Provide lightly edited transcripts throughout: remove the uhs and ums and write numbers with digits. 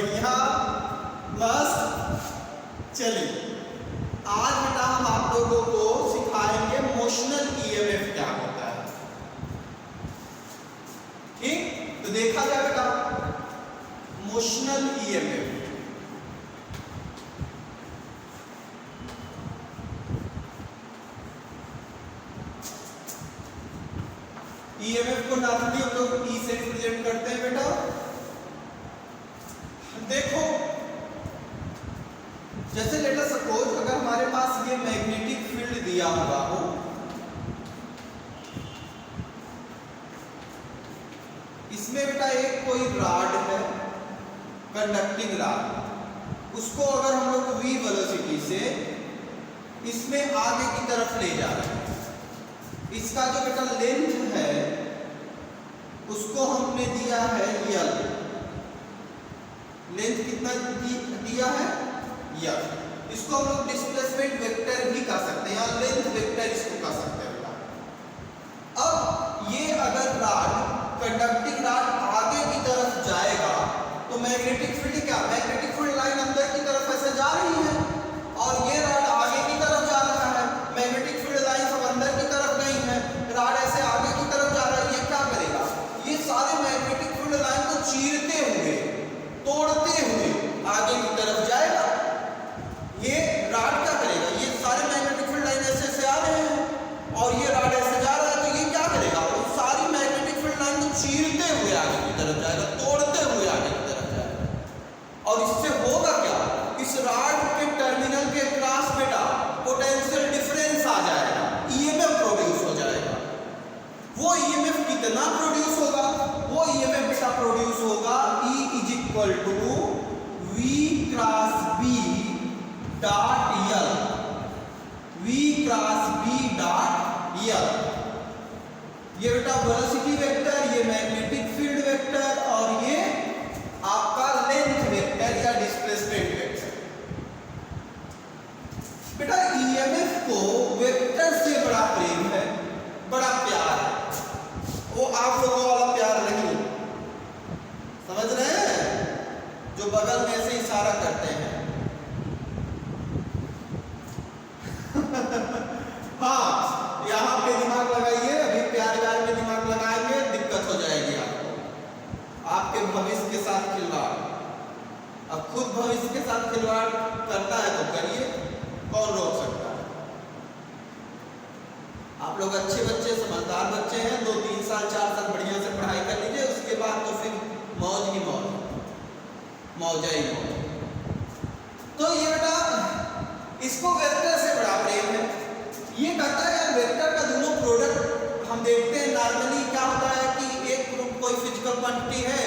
बढ़िया, मस्त। चलिए आज बेटा हम आप लोगों को सिखाएंगे मोशनल ईएमएफ क्या होता है। ठीक, तो देखा जाए बेटा मोशनल ईएमएफ। ईएमएफ को नॉर्मली हम लोग ई से रिप्रेजेंट करते हैं बेटा। देखो जैसे लेट अस सपोज अगर हमारे पास ये मैग्नेटिक फील्ड दिया हुआ हो, इसमें बेटा एक कोई रॉड है, कंडक्टिंग रॉड, उसको अगर हम लोग v वेलोसिटी से इसमें आगे की तरफ ले जा रहे हैं, इसका जो बेटा लेंथ है उसको हमने दिया है यल। लेंथ कितना दिया है यल। इसको हम लोग डिस्प्लेसमेंट वेक्टर भी कह सकते हैं या लेंथ वेक्टर इसको कह सकते हैं बेटा। अब ये अगर रॉड कंडक्टिंग रॉड आगे की तरफ जाएगा तो मैग्नेटिक फील्ड क्या, मैग्नेटिक फील्ड लाइन अंदर की तरफ ऐसे जा रही है और ये रॉड आगे की तरफ जा रहा है, मैग्नेटिक फील्ड लाइन सब अंदर की तरफ गई है, रॉड ऐसे आगे की तरफ जा रहा है। ये क्या करेगा, ये सारे मैग्नेटिक फील्ड लाइन को चीरते हुए, तोड़ते हुए आगे की तरफ जाएगा। ये रॉड क्या करेगा, ये सारे मैग्नेटिक फील्ड लाइन ऐसे से आ रहे हैं और ये रॉड ऐसे जा रहा है, तो ये क्या करेगा, वो सारी मैग्नेटिक फील्ड लाइन को चीरते हुए आगे की तरफ जाएगा, तोड़ते हुए आगे की तरफ जाएगा। और इससे होगा क्या, इस रॉड के टर्मिनल के क्रॉस बेटा पोटेंशियल डिफरेंस आ जाएगा, ईएमएफ प्रोड्यूस हो जाएगा। वो ईएमएफ कितना प्रोड्यूस होगा, वो ईएमएफ बेटा प्रोड्यूस होगा E = V cross B dot l, V cross B dot l. ये बेटा वेलोसिटी वेक्टर, ये मैग्नेटिक फील्ड वेक्टर और ये आपका लेंथ वेक्टर या डिस्प्लेसमेंट वेक्टर। बेटा ईएमएफ को वेक्टर से बड़ा प्रेम है, बड़ा प्यार है, वो आप लोगों वाला प्यार नहीं, समझ रहे हैं, जो बगल में से इशारा करते हैं। हाँ, यहाँ पे दिमाग लगाइए, अभी प्यार व्यार में दिमाग लगाएंगे दिक्कत हो जाएगी आपको, आपके भविष्य के साथ खिलवाड़। अब खुद भविष्य के साथ खिलवाड़ करता है तो करिए, कौन रोक सकता है। आप लोग अच्छे बच्चे, समझदार बच्चे हैं, 2-3 साल 4 साल बढ़िया से पढ़ाई कर लीजिए, उसके बाद तो फिर मौज ही मौज, मौज ही मौज। तो ये बेटा इसको वेक्टर से बड़ा प्रेम है। ये कहता है यार वेक्टर का दोनों प्रोडक्ट हम देखते हैं नॉर्मली क्या होता है कि एक कोई फिजिकल क्वांटिटी है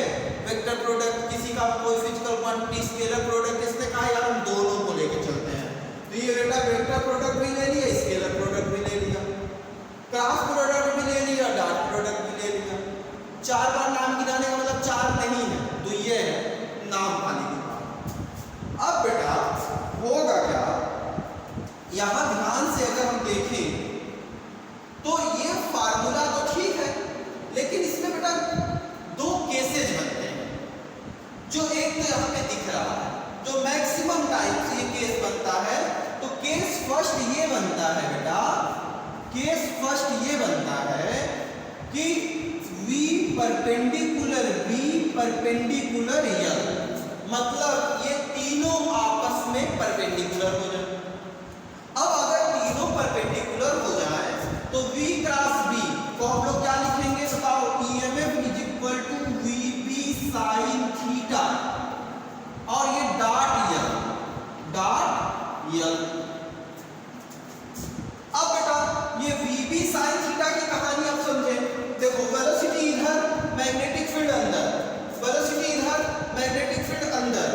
वेक्टर प्रोडक्ट, किसी का कोई फिजिकल क्वांटिटी स्केलर प्रोडक्ट, इसने कहा यार हम दोनों को लेके चलते हैं, तो ये बेटा वेक्टर प्रोडक्ट भी ले लिया, स्केलर प्रोडक्ट भी ले लिया, क्रॉस प्रोडक्ट भी ले लिया, डॉट प्रोडक्ट भी ले लिया। 4 बार नाम गिनाने का मतलब 4 नहीं है, तो ये है नाम खाली की बात। अब बेटा होगा क्या, यहां ध्यान से अगर हम देखें तो ये फार्मूला तो ठीक है, लेकिन इसमें बेटा 2 केसेस बनते हैं। जो एक तो यहां पे दिख रहा है, जो मैक्सिमम टाइम से ये केस बनता है, तो केस फर्स्ट ये बनता है बेटा, केस फर्स्ट ये बनता है कि V परपेंडिकुलर यल, मतलब ये तीनों आपस में परपेंडिकुलर हो जाए। अब अगर तीनों परपेंडिकुलर हो जाए तो V क्रॉस B को हम लोग क्या लिखेंगे बताओ, EMF = VB sin थीटा, और ये डॉट यल। अब बेटा ये VB sin थीटा की कहानी आप समझें। देखो वेलोसिटी इधर, मैग्नेटिक फील्ड अंदर, वेलोसिटी इधर, मैग्नेटिक फील्ड अंदर,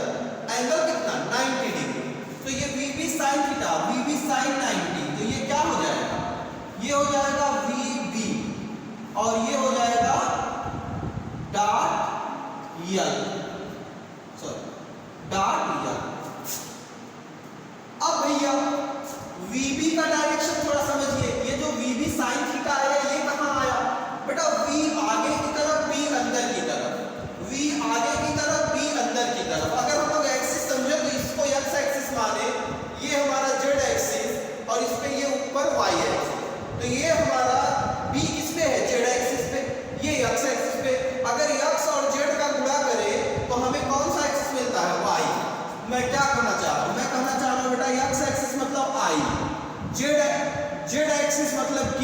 एंगल कितना 90 डिग्री, तो ये VB sin theta, VB sin 90, तो ये क्या हो जाएगा, ये हो जाएगा VB और ये हो जाएगा डॉट यल, सॉरी डॉट यल। अब भैया VB का डायरेक्शन थोड़ा समझिए, ये जो VB sin थीटा आया ये कहाँ आया बेटा, V आगे की तरफ, B अंदर की तरफ, V आगे की तरफ, B अंदर की तरफ। अगर तो ये हमारा b किस पे है, जेड एक्सिस पे, ये x एक्सिस पे। अगर x और z का गुणा करें तो हमें कौन सा एक्सिस मिलता है, y। मैं क्या कहना चाह रहा हूं, मैं कहना चाह रहा हूं बेटा x एक्सिस मतलब i, z एक्सिस मतलब k।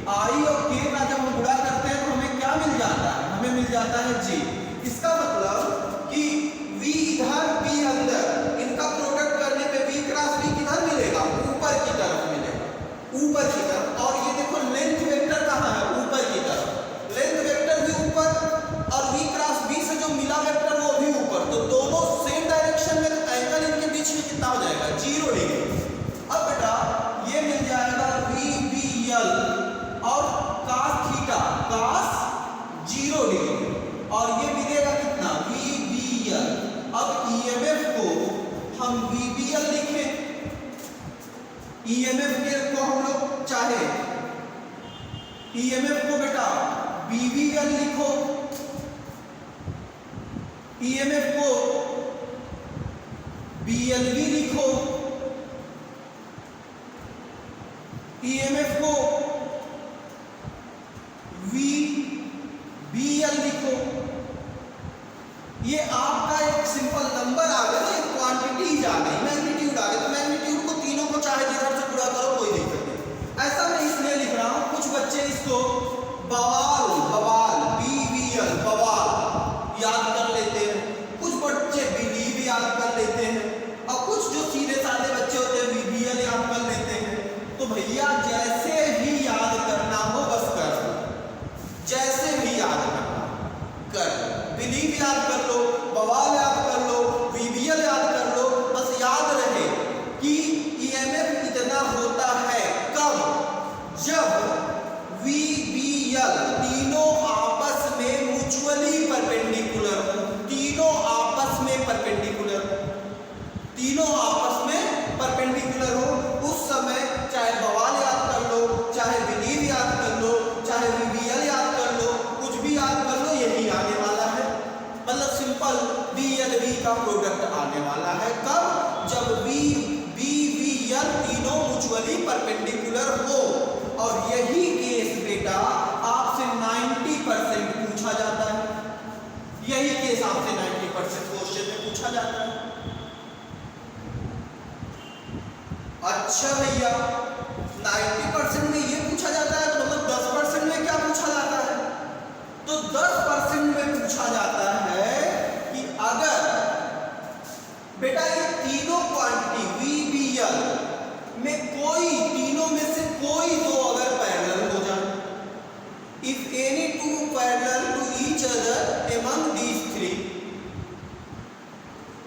i और k का जब हम गुणा करते हैं तो हमें क्या मिल जाता है, हमें मिल जाता है j। इसका मतलब कि v इधर b अंदर, इनका प्रोडक्ट करने पे v क्रॉस v किधर मिलेगा, ऊपर की तरफ मिलेगा, ऊपर की तरफ। और ये देखो लेंथ वेक्टर कहाँ है, ऊपर की तरफ, लेंथ वेक्टर भी ऊपर और v क्रॉस v से जो मिला वेक्टर वो भी ऊपर, तो दोनों सेम डायरेक्शन में, तो एंगल इनके बीच में कितना हो जाएगा, 0 डिग्री। अब बेटा ये मिल जाएगा VBL और cos थीटा, cos 0 डिग्री, और ये मिलेगा कितना, VBL। अब EMF को हम VBL लिखें, EMF को हम लोग चाहे EMF को बेटा BBL लिखो, EMF को BLV लिखो, EMF को VBL लिखो। ये आपका एक सिंपल नंबर आ गया ना, एक क्वांटिटीज आ गई, मैग्नीट्यूड आ गया, तो मैग्नीट्यूड को तीनों को चाहे जिधर से पूरा करो कोई दिक्कत नहीं। ऐसा मैं इसलिए लिख रहा हूं, कुछ बच्चे इसको बवाल BBL बवाल याद कर लेते हैं, कुछ बच्चे बिलीव याद कर लेते हैं, और कुछ जो सीधे साधे बच्चे होते हैं VBL याद कर लेते हैं। तो भैया जैसे भी याद करना हो बस कर, जैसे भी याद करना कर, बिलीव याद कर लो, बवाल याद कर लो, VBL याद कर लो, बस याद रहे कि EMF इतना होता है कब, जब VBL तीनों आपस में म्यूचुअली परपेंडिकुलर हो, तीनों आपस में परपेंडिकुलर, तीनों आपस में परपेंडिकुलर हो, उस समय चाहे बवाल याद कर लो, चाहे बिलीव याद कर लो, चाहे VBL याद कर लो, कुछ भी याद कर लो, यही आने वाला है। मतलब सिंपल BLV का प्रोडक्ट आने वाला है कब, जब BBL तीनों म्यूचुअली परपेंडिकुलर हो। और यही केस बेटा आपसे 90% पूछा जाता है, यही केस आपसे 90% क्वेश्चन में पूछा जाता है। अच्छा भैया 90% में ये पूछा जाता है, तो मतलब 10% में क्या पूछा जाता है, तो 10% में पूछा जाता है कि अगर बेटा ये तीनों क्वांटिटी VBL में कोई, तीनों में से कोई दो अगर पैरेलल हो जाए, if any two parallel to each other among these three,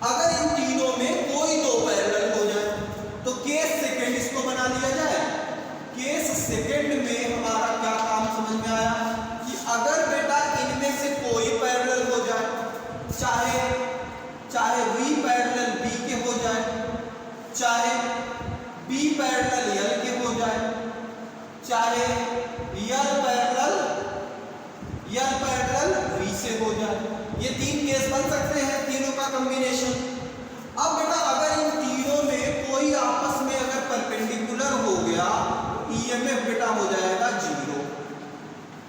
अगर इन तीनों में कोई दो पैरेलल हो जाए, तो केस सेकंड इसको बना लिया जाए। केस सेकंड में हमारा क्या काम समझ में आया कि अगर बेटा इनमें से कोई पैरेलल हो जाए, चाहे V पैरेलल B के हो जाए, चाहे B पैरेलल L के हो जाए, चाहे L पैरेलल V से हो जाए, ये तीन केस बन सकते हैं, तीनों का कॉम्बिनेशन। अब बेटा अगर इन तीनों में कोई आपस में अगर परपेंडिकुलर हो गया, EMF बेटा हो जाएगा 0।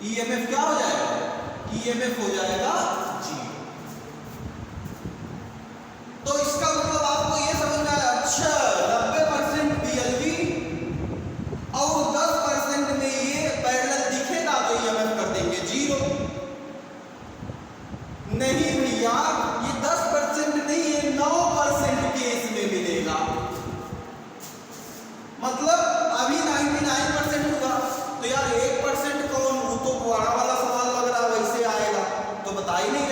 EMF क्या हो जाएगा, EMF हो जाएगा 0। तो इसका मतलब आपको ये समझ में आया, अच्छा 90% BLV और 10% में ये पैरेलल दिखेगा तो EMF कर देंगे 0। नहीं भैया ये 10% नहीं, ये 9% केस में मिलेगा। मतलब अभी 99% होगा, तो यार 1% कौन, वो तो बड़ा वाला सवाल लग रहा है, वैसे आएगा तो बता ही नहीं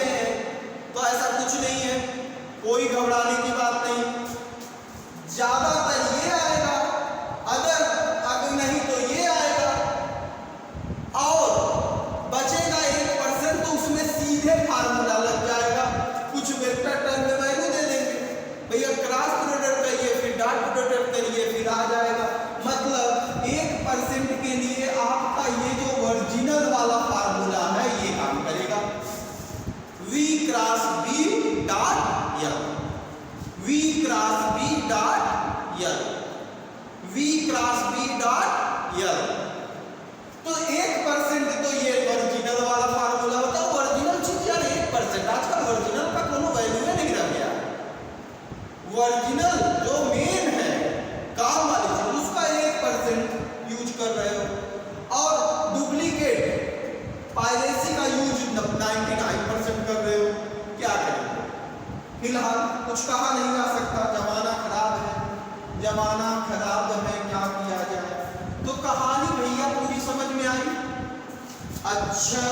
कुछ कहा नहीं जा सकता, जमाना खराब है, जमाना खराब है, क्या किया जाए। तो कहानी भैया पूरी समझ में आई। अच्छा,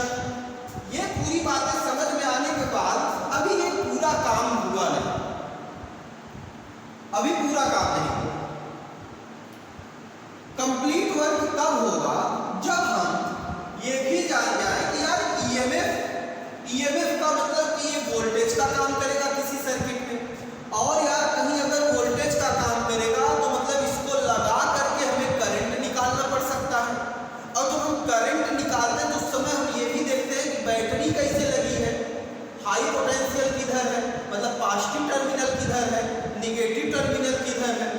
ये पूरी बातें समझ में आने के बाद अभी ये पूरा काम हुआ नहीं, अभी पूरा काम नहीं हुआ। कंप्लीट वर्क तब होगा जब हम ये भी जान जाए कि यार ईएमएफ का मतलब कि ये वोल्टेज का काम करेगा किसी सर्किट में, और यार कहीं अगर वोल्टेज का काम करेगा तो मतलब इसको लगा करके हमें करंट निकालना पड़ सकता है। और जब हम करंट निकालते हैं तो उस समय हम ये भी देखते हैं कि बैटरी कैसे लगी है, हाई पोटेंशियल किधर है, मतलब पॉजिटिव टर्मिनल किधर है, निगेटिव टर्मिनल किधर है।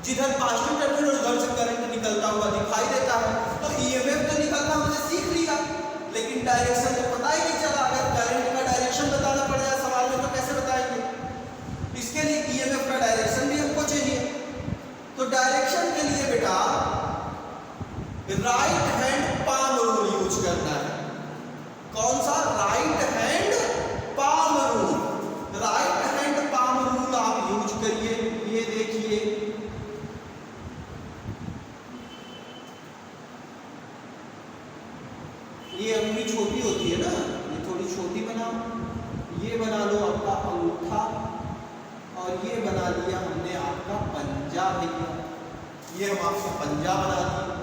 जिधर पॉजिटिव टर्मिनल उधर से करंट निकलता हुआ दिखाई देता है। तो ईएमएफ तो निकालना हमने सीख लिया, लेकिन डायरेक्शन तो पता ही नहीं चला। अगर करंट का डायरेक्शन बताना पड़ जाए सवाल में तो कैसे बताएंगे? इसके लिए ईएमएफ का डायरेक्शन भी हमको चाहिए। तो डायरेक्शन के लिए बेटा right hand palm rule use करना है। कौन सा? Right hand palm rule. Right hand palm rule आप यूज करिए। ये देखिए, ये अंगुली छोटी होती है ना, ये थोड़ी छोटी बनाओ। ये बना लो आपका अंगूठा, और ये बना लिया हमने आपका पंजा भैया। ये हम आपका पंजा बना दिए।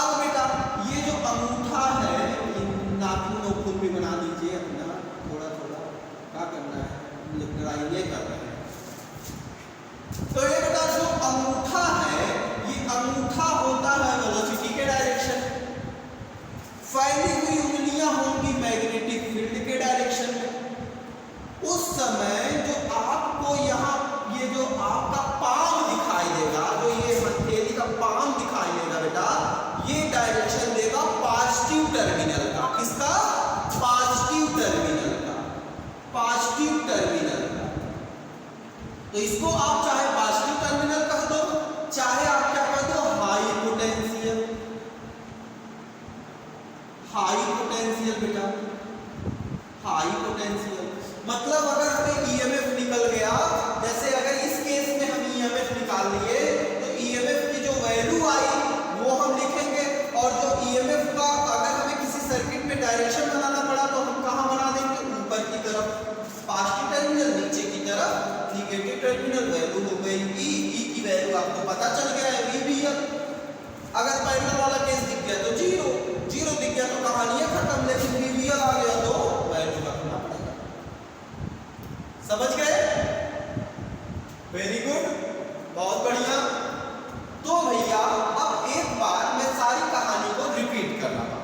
अब बेटा ये जो अंगूठा है, नाखून नोखून भी बना लीजिए अपना, थोड़ा थोड़ा क्या करना है, ड्राइंग कर रहे हैं। तो ये बेटा जो अंगूठा है, ये अंगूठा होता है वेलोसिटी के डायरेक्शन, फैली हुई उंगलियां होंगी मैग्नेटिक फील्ड के डायरेक्शन में। उस समय जो आपको यहाँ ये जो आपका पाम दिखाई देगा, जो ये हथेली का पाम दिखाई देगा बेटा, ये डायरेक्शन देगा पॉजिटिव टर्मिनल का। किसका? पॉजिटिव टर्मिनल का, पॉजिटिव टर्मिनल का। तो इसको आप चाहे पॉजिटिव टर्मिनल कह दो, चाहे आप क्या कह दो, हाई पोटेंशियल। हाई पोटेंशियल बेटा, हाई पोटेंशियल मतलब अगर हमें ईएमएफ निकल गया, जैसे अगर इस केस में हम ईएमएफ निकाल लिए तो ईएमएफ की जो वैल्यू आई वो हम लिखेंगे, और जो ईएमएफ का अगर हमें किसी सर्किट में डायरेक्शन बनाना पड़ा तो हम कहाँ बना देंगे? ऊपर की तरफ पॉजिटिव टर्मिनल, नीचे की तरफ निगेटिव टर्मिनल। वैल्यू हो गई ई की वैल्यू आपको पता चल गया है वीबीएल। अगर पैरेलल वाला केस दिख गया तो जीरो दिख गया तो कहानी खत्म, लेकिन वीवीएल आ गया तो वैल्यू रखना पड़ेगा। समझ गए? वेरी गुड, बहुत बढ़िया। तो भैया अब एक बार मैं सारी कहानी को रिपीट कर रहा हूं।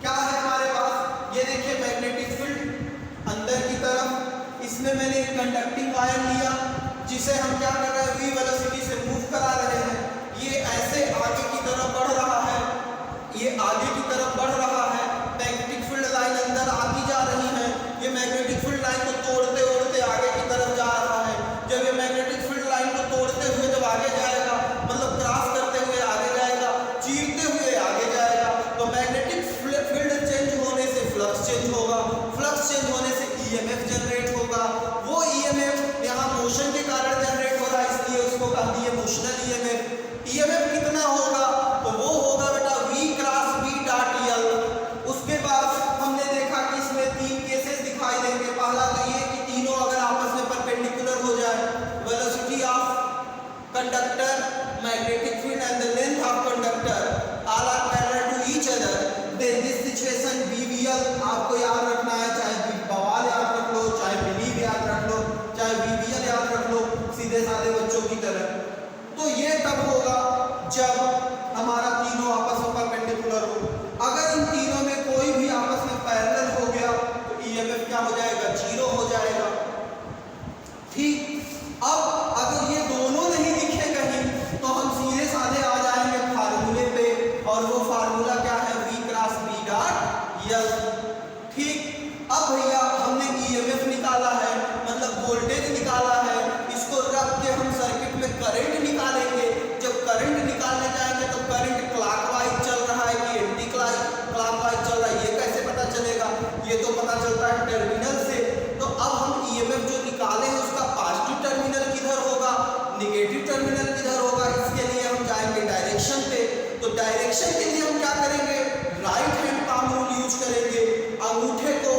क्या है हमारे पास? ये देखिए मैग्नेटिक फील्ड अंदर की तरफ, इसमें मैंने एक कंडक्टिंग वायर लिया जिसे हम क्या कर रहे हैं? वी वेलोसिटी से मूव करा रहे हैं। ये ऐसे आगे की तरफ बढ़ रहा है, ये आगे की तरफ बढ़ रहा है। मैग्नेटिक फील्ड लाइन अंदर आती जा रही है। ये मैग्नेटिक फील्ड लाइन को तोड़ते तोड़ते आगे की तरफ जा रहा है। जब ये मैग्नेटिक फील्ड लाइन को तोड़ते हुए जब आगे जाएगा, मतलब क्रॉस करते हुए आगे जाएगा, चीरते हुए आगे जाएगा, तो मैग्नेटिक फील्ड चेंज होने से फ्लक्स चेंज होगा, फ्लक्स चेंज होने से ईएमएफ जनरेट होगा। वो ईएमएफ यहाँ मोशन के कारण जनरेट हो रहा है, इसलिए उसको कहा दिए मोशनल ईएमएफ। ईएमएफ कितना होगा? तो वो होगा बेटा V cross V dot L। उसके बाद हमने देखा कि इसमें तीन केसेस दिखाई देंगे। पहला तो ये कि तीनों अगर आपस में परपेंडिकुलर हो जाए, velocity of conductor, magnetic field and the length of conductor all are parallel to each other, then this situation VBL आपको याद रखना है। चाहे बवाल याद रख लो, चाहे बिलीव याद रख लो, चाहे VBL याद रख लो, सीधे साधे बच्चों की तरह। तो ये डायरेक्शन के लिए हम क्या करेंगे, right hand palm rule use करेंगे। अंगूठे को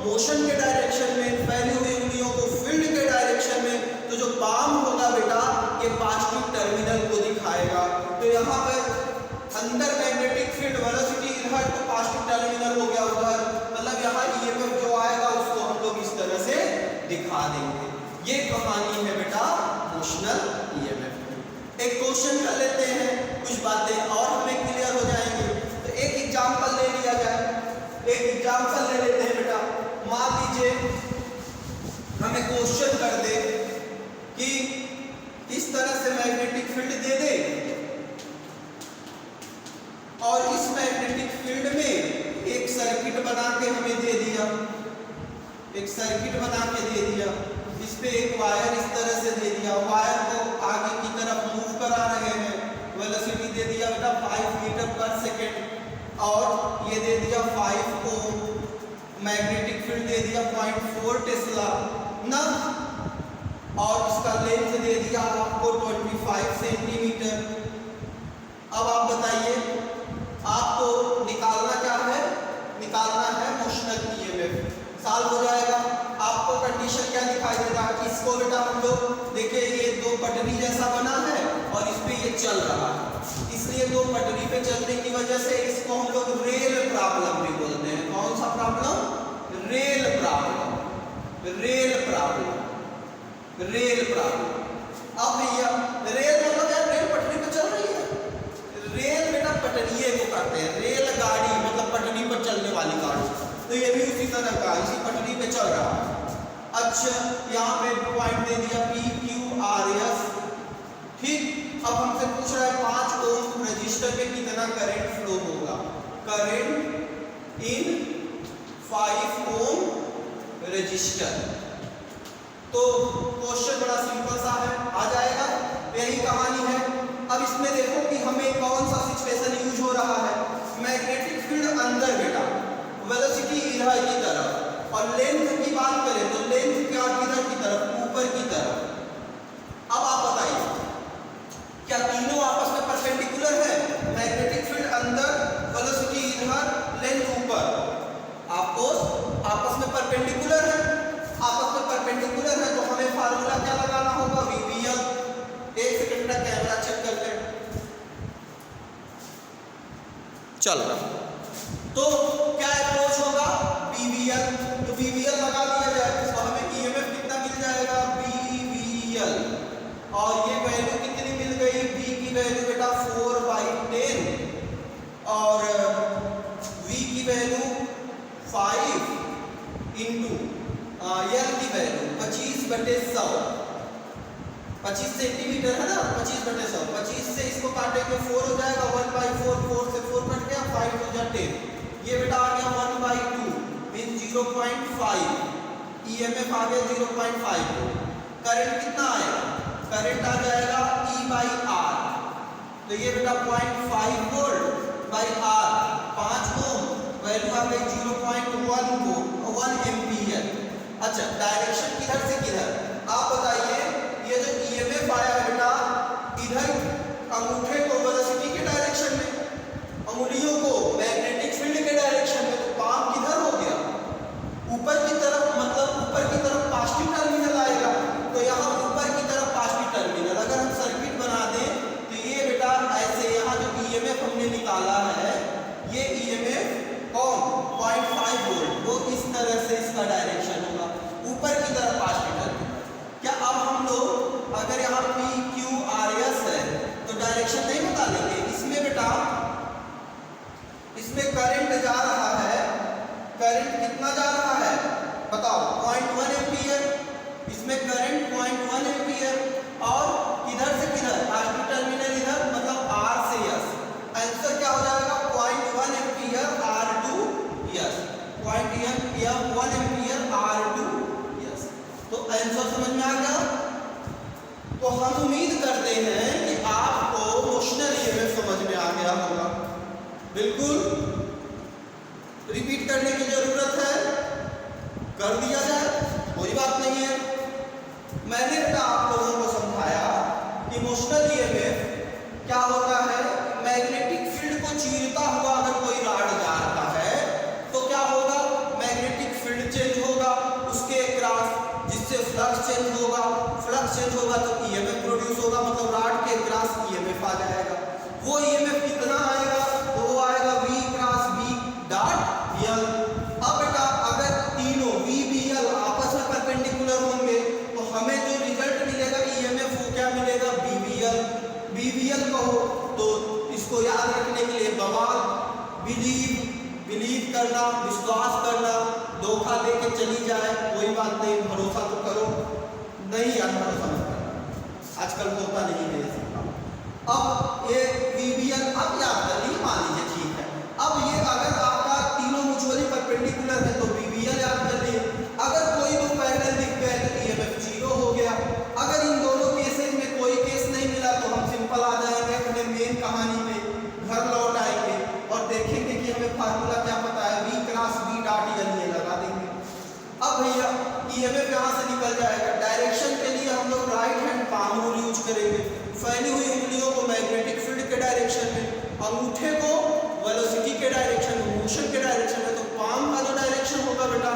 मोशन के डायरेक्शन में, फैली हुई उंगलियों को फील्ड के डायरेक्शन में। तो जो पाम होगा बेटा ये पॉजिटिव टर्मिनल को दिखाएगा। तो यहाँ पर अंदर मैग्नेटिक फील्ड वेलोसिटी इधर, तो पॉजिटिव टर्मिनल हो गया उधर, मतलब यहाँ ईएमएफ जो आएगा उसको हम लोग इस तरह से दिखा देंगे। ये कहानी है बेटा मोशनल ईएमएफ की। एक क्वेश्चन कर लेते हैं, कुछ बातें और हमें क्लियर हो जाएंगी। तो एक एग्जांपल ले लिया जाए, एक एग्जांपल ले लेते हैं बेटा। मान लीजिए हमें क्वेश्चन कर दे कि इस तरह से मैग्नेटिक फील्ड दे दे और इस मैग्नेटिक फील्ड में एक सर्किट बना के हमें दे दिया, एक सर्किट बना के दे दिया। इस पे एक वायर इस तरह से दे दिया, वायर को आगे की तरफ मूव करा रहे हैं। वेलोसिटी दे दिया बेटा 5 मीटर पर सेकेंड और ये दे दिया 5 ओम। मैग्नेटिक फील्ड दे दिया 0.4 टेस्ला ना, और इसका लेंथ दे दिया आपको 25 सेंटीमीटर। अब आप बताइए आपको निकालना क्या है, निकालना है मोशनल ईएमएफ। सॉल्व हो जाएगा। आपको कंडीशन क्या दिखाई दे रहा है, इसको बेटा हम लोग देखिए ये दो पटरी जैसा बना है और इस पे ये चल रहा है, इसलिए दो पटरी पे चलने की वजह से इसको हम लोग रेल प्रॉब्लम भी बोलते हैं। कौन सा problem, rail problem, rail problem, rail problem. अब भैया रेल मतलब यार रेल पटरी पे चल रही है, रेल बेटा पटरिये को कहते हैं, रेलगाड़ी मतलब पटरी पर चलने वाली गाड़ी। तो ये भी उसी तरह का इसी पटरी पे चल रहा है। अच्छा यहाँ पे पॉइंट दे दिया PQRS, ठीक। अब हमसे पूछ रहा है 5 ओम रजिस्टर में कितना करंट फ्लो होगा, करंट इन 5 ओम रजिस्टर। तो क्वेश्चन बड़ा सिंपल सा है, आ जाएगा, यही कहानी है। अब इसमें देखो कि हमें कौन सा सिचुएशन यूज हो रहा है। मैग्नेटिक फील्ड अंदर बेटा, वेलोसिटी इधर की तरफ, और लेंथ की बात करें तो लेंथ क्या किधर की तरफ, ऊपर की तरफ। अब आप बताइए क्या तीनों आपस में परपेंडिकुलर है? मैग्नेटिक फील्ड अंदर, वेलोसिटी इधर, लेंथ ऊपर, आपको आपस में परपेंडिकुलर है। आपस में परपेंडिकुलर है तो हमें फार्मूला क्या लगाना होगा, VBL। एक सेकंड का कैमरा चेक कर ले, चल रहा। तो क्या अप्रोच होगा, VBL। तो VBL लगा दिया जाए तो हमें ईएमएफ कितना मिल जाएगा, VBL। और ये वैल्यू कितनी मिल गई, V की वैल्यू बेटा 4/10 और V की वैल्यू 5 इंटू L की वैल्यू 25/100, 25 सेंटीमीटर है ना, 25/100। 25 से इसको काटेंगे 4 हो जाएगा, 1/4, 4 से 4 कट गया, 5 2 जा 10। ये बेटा आ गया 1/2 मीन 0.5, ईएमएफ आ गया 0.5। करंट कितना आएगा, करंट आ जाएगा E/R। तो ये बेटा 0.5 volt by R, 5 ohm, value आ गई 0.1 एम्पीयर। अच्छा डायरेक्शन किधर से किधर, आप बताइए। ये जो ईएमएफ आया है बेटा इधर अंगूठे को वेलोसिटी के डायरेक्शन में, अंगुलियों को मैग्नेटिक फील्ड के डायरेक्शन में, तो पाम किधर हो गया, ऊपर की तरफ, मतलब ऊपर की तरफ पॉजिटिव टर्मिनल आएगा। तो यहाँ ऊपर की तरफ पॉजिटिव टर्मिनल, अगर हम सर्किट बना दें तो ये बेटा ऐसे, यहाँ जो ईएमएफ हमने निकाला है ये ईएमएफ कौन 0.5 वोल्ट, वो इस तरह से इसका डायरेक्शन होगा, ऊपर की तरफ पॉजिटिव टर्मिनल। क्या अब हम लोग अगर यहाँ PQRS है तो डायरेक्शन नहीं बता लेंगे, इसमें बेटा इसमें करंट जा रहा है, करंट कितना जा रहा है बताओ, 0.1 एम्पीयर। इसमें करंट 0.1 एम्पीयर और किधर से किधर, पॉजिटिव टर्मिनल इधर, मतलब R से S। आंसर क्या हो जाएगा 0.1 ampere R to S, 0.1 ampere R to S। तो आंसर समझ में आ गया। तो हम उम्मीद करते हैं कि आपको मोशनल ईएमएफ समझ में आ गया होगा। बिल्कुल रिपीट करने की जरूरत है, कर दिया जाए, कोई बात नहीं है। मैंने आप लोगों को समझाया कि मोशनल ईएमएफ क्या होता है, मैग्नेटिक फील्ड को चीर बवाल, बिलीव करना, विश्वास करना, धोखा दे के चली जाए, कोई बात नहीं, भरोसा तो करो, नहीं यार भरोसा मत करना, आजकल होता नहीं मेरे से। अब ये VBL अब याद कर ली, मान लीजिए ठीक है। अब ये अगर आपका तीनों म्यूचुअली परपेंडिकुलर है तो VBL याद कर लिए। अगर कोई दो पैरेलल दिख गए तो EMF 0 हो गया। अगर इन दोनों केसेस में कोई केस नहीं मिला तो हम सिंपल आ जाएंगे अपने मेन कहानी पे, घर लौट आएंगे और देखेंगे कि हमें फार्मूला क्या पता है, V क्रॉस V डॉट ये लगा देंगे। अब भैया EMF यहाँ से निकल जाएगा। डायरेक्शन के लिए हम लोग right hand palm rule use करेंगे, फैली हुई उंगलियों को मैग्नेटिक फील्ड के डायरेक्शन में, अंगूठे को वेलोसिटी के डायरेक्शन में, मोशन के डायरेक्शन में। तो पाम का जो डायरेक्शन होगा बेटा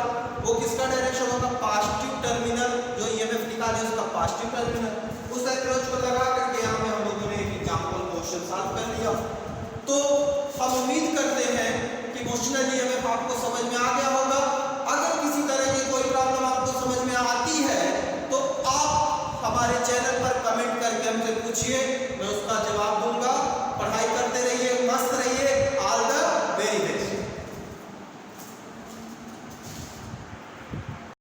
वो किसका डायरेक्शन होगा, पॉजिटिव टर्मिनल, जो EMF निकाले उसका पॉजिटिव टर्मिनल। उस अप्रोच को लगा करके यहाँ पे हम लोगों ने एक एग्जांपल क्वेश्चन सॉल्व कर लिया। तो हम उम्मीद करते हैं कि क्वेश्चनल EMF आपको समझ में आ गया होगा। अगर किसी तरह की कोई प्रॉब्लम आपको समझ में आती है तो आप हमारे चैनल पर कमेंट करके हमसे पूछिए।